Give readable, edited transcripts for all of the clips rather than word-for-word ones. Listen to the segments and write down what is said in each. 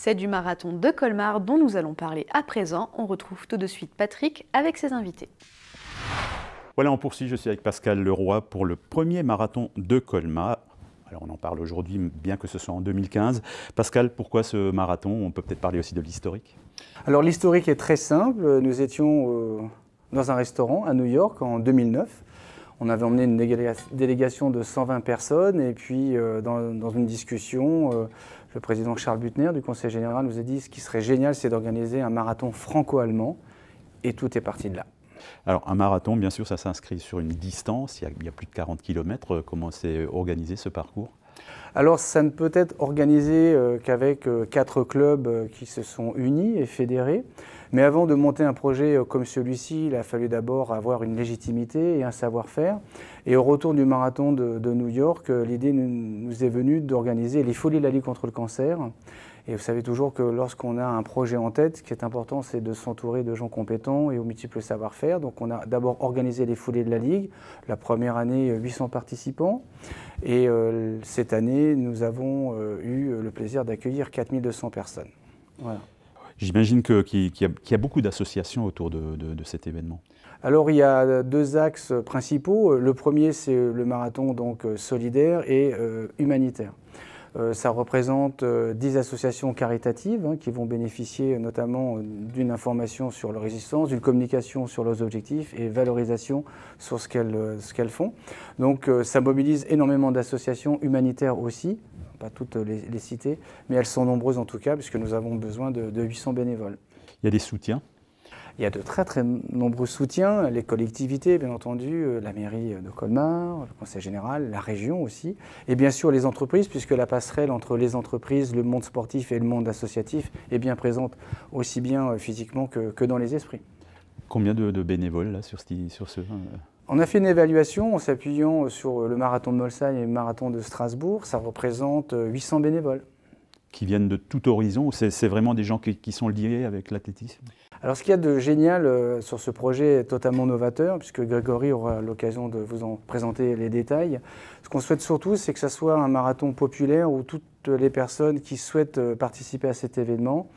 C'est du marathon de Colmar dont nous allons parler à présent. On retrouve tout de suite Patrick avec ses invités. Voilà, on poursuit, je suis avec Pascal Leroy pour le premier marathon de Colmar. Alors on en parle aujourd'hui, bien que ce soit en 2015. Pascal, pourquoi ce marathon? On peut peut-être parler aussi de l'historique. Alors l'historique est très simple. Nous étions dans un restaurant à New York en 2009. On avait emmené une délégation de 120 personnes et puis dans une discussion, le président Charles Büttner du Conseil général nous a dit ce qui serait génial, c'est d'organiser un marathon franco-allemand et tout est parti de là. Alors un marathon, bien sûr, ça s'inscrit sur une distance, il y a plus de 40 km. Comment s'est organisé ce parcours? Alors ça ne peut être organisé qu'avec 4 clubs qui se sont unis et fédérés. Mais avant de monter un projet comme celui-ci, il a fallu d'abord avoir une légitimité et un savoir-faire. Et au retour du marathon de New York, l'idée nous est venue d'organiser les Folies de la Ligue contre le cancer. Et vous savez toujours que lorsqu'on a un projet en tête, ce qui est important, c'est de s'entourer de gens compétents et aux multiples savoir-faire. Donc on a d'abord organisé les Folies de la Ligue. La première année, 800 participants. Et cette année, nous avons eu le plaisir d'accueillir 4200 personnes. Voilà. J'imagine qu'il y a beaucoup d'associations autour de cet événement. Alors il y a 2 axes principaux. Le premier, c'est le marathon donc, solidaire et humanitaire. Ça représente 10 associations caritatives qui vont bénéficier notamment d'une information sur leur existence, d'une communication sur leurs objectifs et valorisation sur ce qu'elles font. Donc ça mobilise énormément d'associations humanitaires aussi, pas toutes les citer, mais elles sont nombreuses en tout cas puisque nous avons besoin de 800 bénévoles. Il y a des soutiens? Il y a de très très nombreux soutiens, les collectivités bien entendu, la mairie de Colmar, le conseil général, la région aussi, et bien sûr les entreprises puisque la passerelle entre les entreprises, le monde sportif et le monde associatif est bien présente aussi bien physiquement que dans les esprits. Combien de bénévoles là, sur ce On a fait une évaluation en s'appuyant sur le marathon de Molsheim et le marathon de Strasbourg, ça représente 800 bénévoles. Qui viennent de tout horizon ou c'est vraiment des gens qui sont liés avec l'athlétisme? Alors ce qu'il y a de génial sur ce projet totalement novateur, puisque Grégory aura l'occasion de vous en présenter les détails, ce qu'on souhaite surtout, c'est que ce soit un marathon populaire où toutes les personnes qui souhaitent participer à cet événement,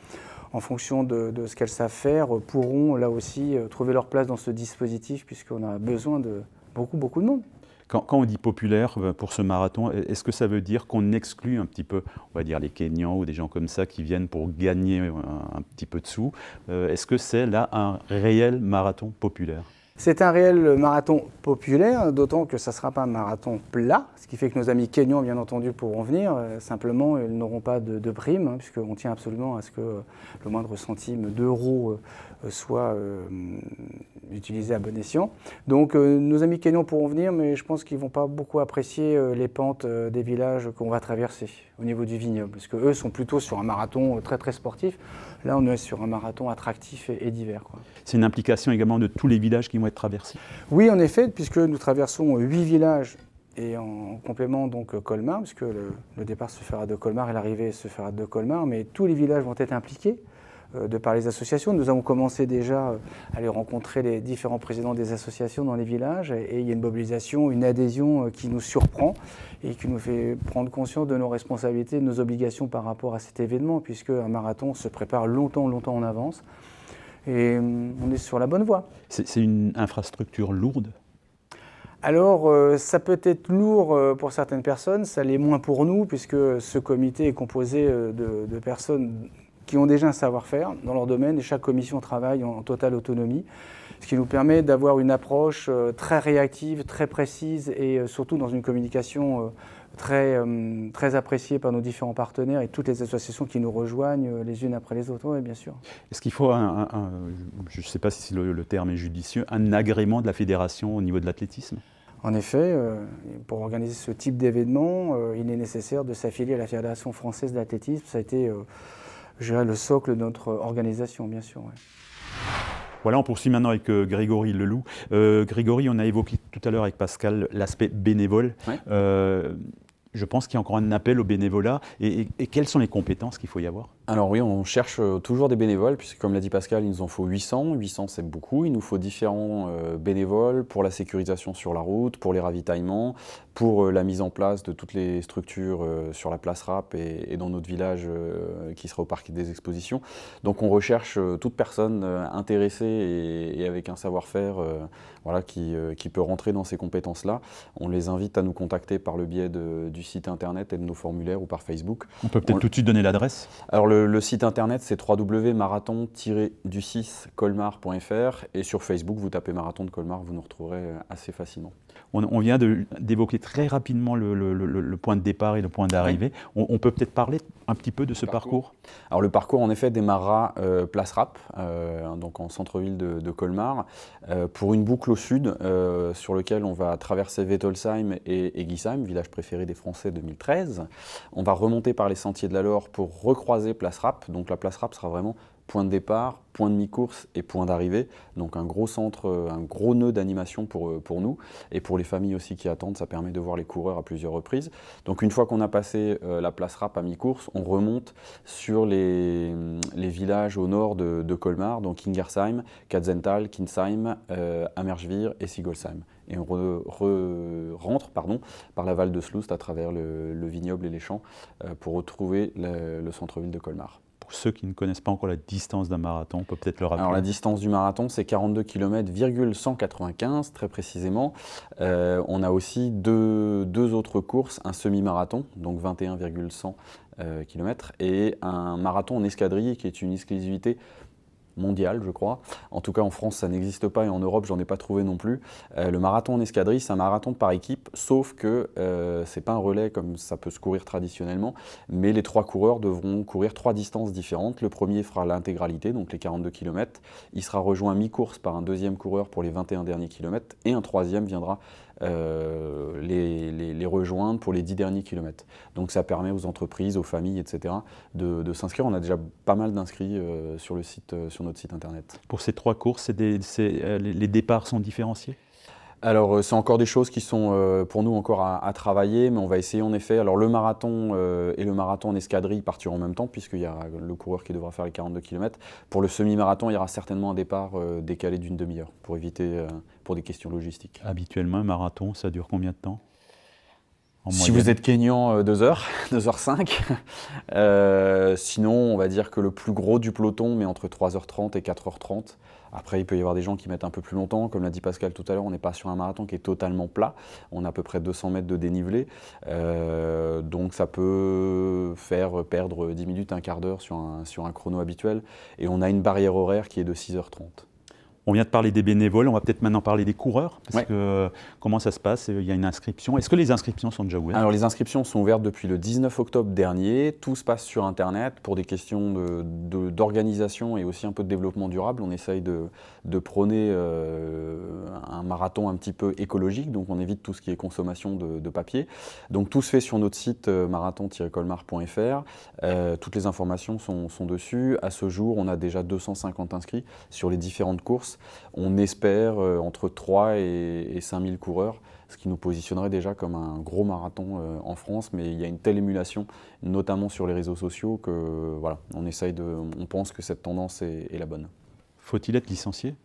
en fonction de ce qu'elles savent faire, pourront là aussi trouver leur place dans ce dispositif, puisqu'on a besoin de beaucoup de monde. Quand on dit populaire pour ce marathon, est-ce que ça veut dire qu'on exclut un petit peu, on va dire les Kenyans ou des gens comme ça qui viennent pour gagner un petit peu de sous? Est-ce que c'est là un réel marathon populaire? C'est un réel marathon populaire, d'autant que ça ne sera pas un marathon plat, ce qui fait que nos amis kenyans, bien entendu, pourront venir. Simplement, ils n'auront pas de prime, puisqu'on tient absolument à ce que le moindre centime d'euro soit utilisé à bon escient. Donc, nos amis kenyans pourront venir, mais je pense qu'ils ne vont pas beaucoup apprécier les pentes des villages qu'on va traverser au niveau du vignoble, parce qu'eux sont plutôt sur un marathon très sportif. Là, on est sur un marathon attractif et divers. C'est une implication également de tous les villages qui vont être traversés? Oui, en effet, puisque nous traversons 8 villages et en complément donc Colmar, puisque le départ se fera de Colmar et l'arrivée se fera de Colmar, mais tous les villages vont être impliqués de par les associations. Nous avons commencé déjà à aller rencontrer les différents présidents des associations dans les villages et il y a une mobilisation, une adhésion qui nous surprend et qui nous fait prendre conscience de nos responsabilités, de nos obligations par rapport à cet événement, puisque un marathon se prépare longtemps en avance. Et on est sur la bonne voie. C'est une infrastructure lourde? Alors, ça peut être lourd pour certaines personnes, ça l'est moins pour nous, puisque ce comité est composé de personnes qui ont déjà un savoir-faire dans leur domaine, et chaque commission travaille en totale autonomie, ce qui nous permet d'avoir une approche très réactive, très précise, et surtout dans une communication très appréciée par nos différents partenaires et toutes les associations qui nous rejoignent les unes après les autres, oui, bien sûr. Est-ce qu'il faut je ne sais pas si le terme est judicieux, un agrément de la fédération au niveau de l'athlétisme? En effet, pour organiser ce type d'événement, il est nécessaire de s'affilier à la Fédération française d'athlétisme. Ça a été, je dirais, le socle de notre organisation, bien sûr. Ouais. Voilà, on poursuit maintenant avec Grégory Leloup. Grégory, on a évoqué tout à l'heure avec Pascal l'aspect bénévole. Ouais. Je pense qu'il y a encore un appel au bénévolat. Et quelles sont les compétences qu'il faut y avoir? Alors oui, on cherche toujours des bénévoles, puisque comme l'a dit Pascal, il nous en faut 800. 800, c'est beaucoup. Il nous faut différents bénévoles pour la sécurisation sur la route, pour les ravitaillements, pour la mise en place de toutes les structures sur la place Rapp et dans notre village qui sera au parc des expositions. Donc on recherche toute personne intéressée et avec un savoir-faire voilà, qui peut rentrer dans ces compétences-là. On les invite à nous contacter par le biais du site internet et de nos formulaires ou par Facebook. On peut peut-être tout de suite donner l'adresse. Alors le site internet c'est www.marathon-du6colmar.fr et sur Facebook vous tapez Marathon de Colmar, vous nous retrouverez assez facilement. On vient d'évoquer très rapidement le point de départ et le point d'arrivée. Oui. On peut peut-être parler un petit peu de ce parcours. Alors le parcours en effet démarrera place Rapp, donc en centre-ville de Colmar, pour une boucle au sud sur lequel on va traverser Wettolsheim et Egisheim, village préféré des Français 2013. On va remonter par les sentiers de la Laure pour recroiser place Rapp. Donc la place Rapp sera vraiment point de départ, point de mi-course et point d'arrivée. Donc un gros centre, un gros nœud d'animation pour nous et pour les familles aussi qui attendent. Ça permet de voir les coureurs à plusieurs reprises. Donc une fois qu'on a passé la place Rapp à mi-course, on remonte sur les villages au nord de Colmar, donc Ingersheim, Katzenthal, Kinsheim, Ammerschwihr et Sigolsheim. Et on rentre par la Val de Sloust à travers le vignoble et les champs pour retrouver le centre-ville de Colmar. Pour ceux qui ne connaissent pas encore la distance d'un marathon, on peut peut-être le rappeler. Alors la distance du marathon, c'est 42 km,195 très précisément. On a aussi deux autres courses, un semi-marathon, donc 21,100 km, et un marathon en escadrille qui est une exclusivité mondiale, je crois. En tout cas, en France, ça n'existe pas et en Europe, j'en ai pas trouvé non plus. Le marathon en escadrille, c'est un marathon par équipe, sauf que c'est pas un relais comme ça peut se courir traditionnellement, mais les 3 coureurs devront courir 3 distances différentes. Le premier fera l'intégralité, donc les 42 km. Il sera rejoint à mi-course par un deuxième coureur pour les 21 derniers kilomètres et un troisième viendra les rejoindre pour les 10 derniers kilomètres. Donc ça permet aux entreprises, aux familles, etc. de s'inscrire. On a déjà pas mal d'inscrits sur notre site internet. Pour ces 3 courses, les départs sont différenciés ? Alors c'est encore des choses qui sont pour nous encore à travailler, mais on va essayer en effet. Alors le marathon et le marathon en escadrille partiront en même temps puisqu'il y a le coureur qui devra faire les 42 km. Pour le semi-marathon, il y aura certainement un départ décalé d'une demi-heure pour éviter, pour des questions logistiques. Habituellement, un marathon, ça dure combien de temps ? Si vous êtes Kényan, 2 heures, 2h05. Sinon, on va dire que le plus gros du peloton met entre 3h30 et 4h30. Après, il peut y avoir des gens qui mettent un peu plus longtemps. Comme l'a dit Pascal tout à l'heure, on n'est pas sur un marathon qui est totalement plat. On a à peu près 200 mètres de dénivelé. Donc ça peut faire perdre 10 minutes, un quart d'heure sur un chrono habituel. Et on a une barrière horaire qui est de 6h30. On vient de parler des bénévoles, on va peut-être maintenant parler des coureurs, parce Ouais. que comment ça se passe? Il y a une inscription. Est-ce que les inscriptions sont déjà ouvertes? Alors les inscriptions sont ouvertes depuis le 19 octobre dernier, tout se passe sur Internet pour des questions d'organisation et aussi un peu de développement durable. On essaye de prôner un marathon un petit peu écologique, donc on évite tout ce qui est consommation de papier. Donc tout se fait sur notre site marathon-colmar.fr, toutes les informations sont dessus. À ce jour, on a déjà 250 inscrits sur les différentes courses. On espère entre 3 et 5 000 coureurs, ce qui nous positionnerait déjà comme un gros marathon en France, mais il y a une telle émulation, notamment sur les réseaux sociaux, que voilà, on pense que cette tendance est la bonne. Faut-il être licencié?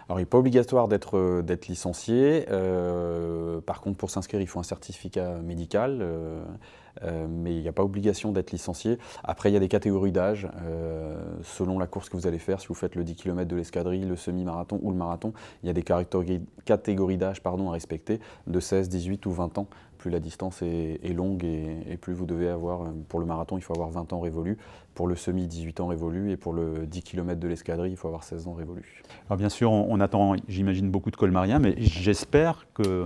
Alors, il n'est pas obligatoire d'être licencié. Par contre, pour s'inscrire, il faut un certificat médical. Mais il n'y a pas obligation d'être licencié. Après, il y a des catégories d'âge. Selon la course que vous allez faire, si vous faites le 10 km de l'escadrille, le semi-marathon ou le marathon, il y a des catégories d'âge à respecter, de 16, 18 ou 20 ans. Plus la distance est longue et plus vous devez avoir, pour le marathon, il faut avoir 20 ans révolus, pour le semi, 18 ans révolus, et pour le 10 km de l'escadrille, il faut avoir 16 ans révolus. Alors bien sûr, on attend, j'imagine, beaucoup de colmariens, mais j'espère que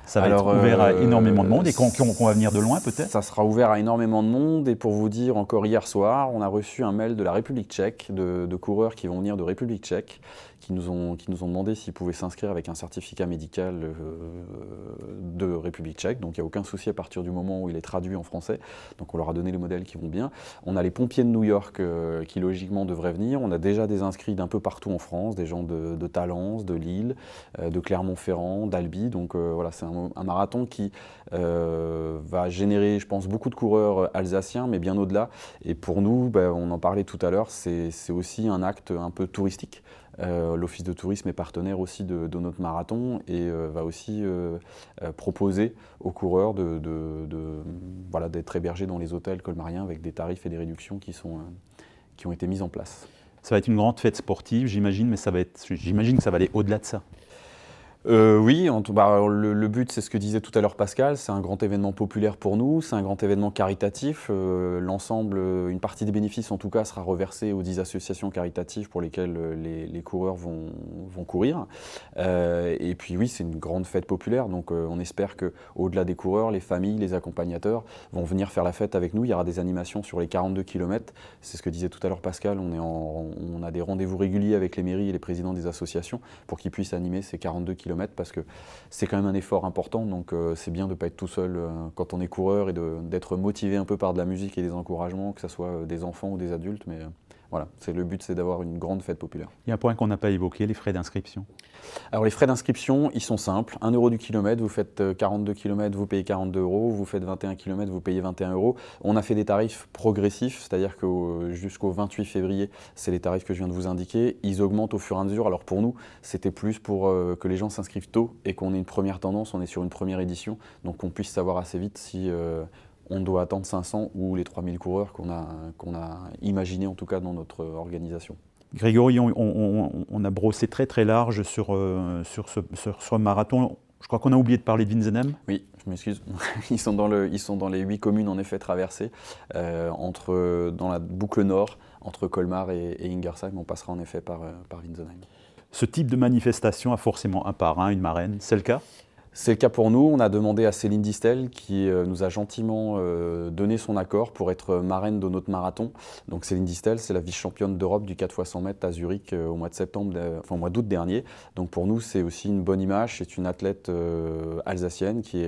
ça va être ouvert à énormément de monde et qu'on va venir de loin peut-être. Ça sera ouvert à énormément de monde, et pour vous dire, encore hier soir, on a reçu un mail de la République tchèque, de coureurs qui vont venir de République tchèque, qui nous ont demandé s'ils pouvaient s'inscrire avec un certificat médical de République tchèque. Donc il n'y a aucun souci à partir du moment où il est traduit en français. Donc on leur a donné les modèles qui vont bien. On a les pompiers de New York qui logiquement devraient venir. On a déjà des inscrits d'un peu partout en France, des gens de Talence, de Lille, de Clermont-Ferrand, d'Albi. Donc voilà, c'est un marathon qui va générer, je pense, beaucoup de coureurs alsaciens, mais bien au-delà. Et pour nous, on en parlait tout à l'heure, c'est aussi un acte un peu touristique. L'Office de tourisme est partenaire aussi de notre marathon et va aussi proposer aux coureurs voilà, d'être hébergés dans les hôtels colmariens avec des tarifs et des réductions qui ont été mises en place. Ça va être une grande fête sportive, j'imagine, mais j'imagine que ça va aller au-delà de ça. Oui, le but, c'est ce que disait tout à l'heure Pascal, c'est un grand événement populaire pour nous, c'est un grand événement caritatif. L'ensemble, une partie des bénéfices en tout cas, sera reversée aux 10 associations caritatives pour lesquelles les coureurs vont courir. Et puis oui, c'est une grande fête populaire, donc on espère qu'au-delà des coureurs, les familles, les accompagnateurs vont venir faire la fête avec nous. Il y aura des animations sur les 42 km, c'est ce que disait tout à l'heure Pascal, on a des rendez-vous réguliers avec les mairies et les présidents des associations pour qu'ils puissent animer ces 42 km. Parce que c'est quand même un effort important, donc c'est bien de ne pas être tout seul quand on est coureur et d'être motivé un peu par de la musique et des encouragements, que ce soit des enfants ou des adultes, mais voilà, le but c'est d'avoir une grande fête populaire. Il y a un point qu'on n'a pas évoqué, les frais d'inscription. Alors les frais d'inscription, ils sont simples, 1 € du kilomètre, vous faites 42 km, vous payez 42 €, vous faites 21 km, vous payez 21 €. On a fait des tarifs progressifs, c'est-à-dire que jusqu'au 28 février, c'est les tarifs que je viens de vous indiquer, ils augmentent au fur et à mesure. Alors pour nous, c'était plus pour que les gens s'inscrivent tôt et qu'on ait une première tendance, on est sur une première édition, donc qu'on puisse savoir assez vite si on doit attendre 500 ou les 3000 coureurs qu'on a imaginés en tout cas dans notre organisation. Grégory, on a brossé très très large sur ce marathon. Je crois qu'on a oublié de parler de Winsenheim. Oui, je m'excuse. Ils sont dans les 8 communes en effet traversées, dans la boucle nord, entre Colmar et Ingersheim. On passera en effet par Winsenheim. Ce type de manifestation a forcément un parrain, une marraine. C'est le cas ? C'est le cas pour nous. On a demandé à Céline Distel qui nous a gentiment donné son accord pour être marraine de notre marathon. Donc Céline Distel, c'est la vice-championne d'Europe du 4 x 100 mètres à Zurich au mois d'août dernier. Donc pour nous, c'est aussi une bonne image. C'est une athlète alsacienne qui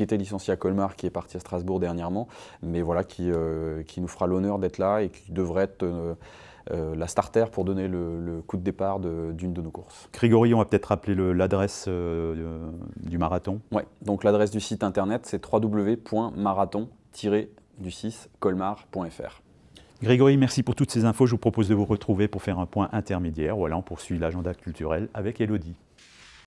était licenciée à Colmar, qui est partie à Strasbourg dernièrement, mais voilà, qui nous fera l'honneur d'être là et qui devrait être la starter pour donner le coup de départ d'une de nos courses. Grégory, on va peut-être rappeler l'adresse du marathon. Oui, donc l'adresse du site internet, c'est www.marathon-colmar.fr. Grégory, merci pour toutes ces infos. Je vous propose de vous retrouver pour faire un point intermédiaire. Voilà, on poursuit l'agenda culturel avec Elodie.